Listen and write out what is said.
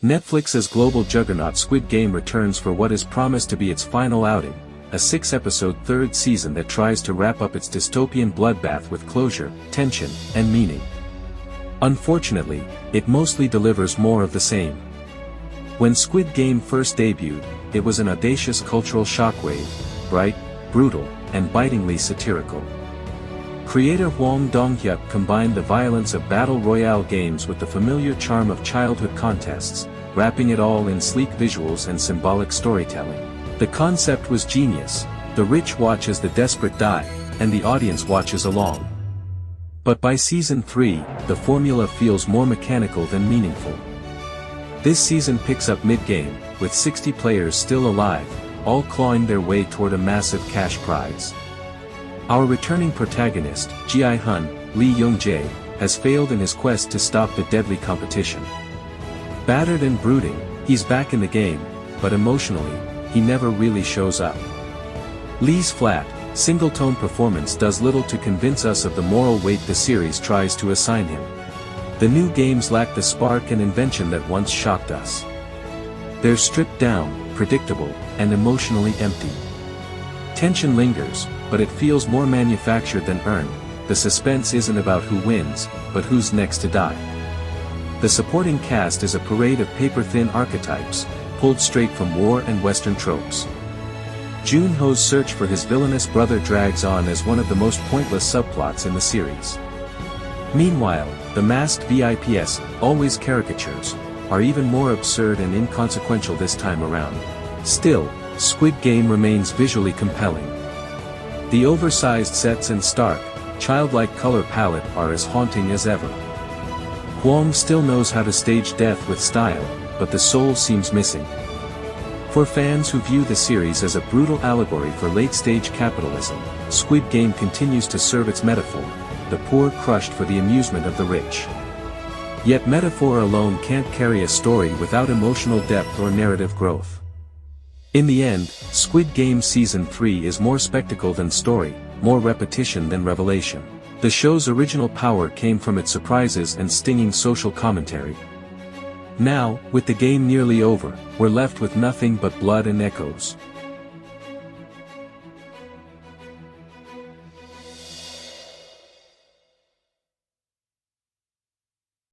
Netflix's global juggernaut Squid Game returns for what is promised to be its final outing, a 6-episode third season that tries to wrap up its dystopian bloodbath with closure, tension, and meaning. Unfortunately, it mostly delivers more of the same. When Squid Game first debuted, it was an audacious cultural shockwave, bright, brutal, and bitingly satirical. Creator Hwang Dong-hyuk combined the violence of battle royale games with the familiar charm of childhood contests, wrapping it all in sleek visuals and symbolic storytelling. The concept was genius: the rich watch as the desperate die, and the audience watches along. But by season 3, the formula feels more mechanical than meaningful. This season picks up mid-game, with 60 players still alive, all clawing their way toward a massive cash prize. Our returning protagonist, Gi-hun, Jung-jae, has failed in his quest to stop the deadly competition. Battered and brooding, he's back in the game, but emotionally, he never really shows up. Lee's flat, single-tone performance does little to convince us of the moral weight the series tries to assign him. The new games lack the spark and invention that once shocked us. They're stripped down, predictable, and emotionally empty. Tension lingers, but it feels more manufactured than earned. The suspense isn't about who wins, but who's next to die. The supporting cast is a parade of paper-thin archetypes, pulled straight from war and Western tropes. Jun-ho's search for his villainous brother drags on as one of the most pointless subplots in the series. Meanwhile, the masked VIPs, always caricatures, are even more absurd and inconsequential this time around. Still, Squid Game remains visually compelling. The oversized sets and stark, childlike color palette are as haunting as ever. Hwang still knows how to stage death with style, but the soul seems missing. For fans who view the series as a brutal allegory for late-stage capitalism, Squid Game continues to serve its metaphor: the poor crushed for the amusement of the rich. Yet metaphor alone can't carry a story without emotional depth or narrative growth. In the end, Squid Game Season 3 is more spectacle than story, more repetition than revelation. The show's original power came from its surprises and stinging social commentary. Now, with the game nearly over, we're left with nothing but blood and echoes.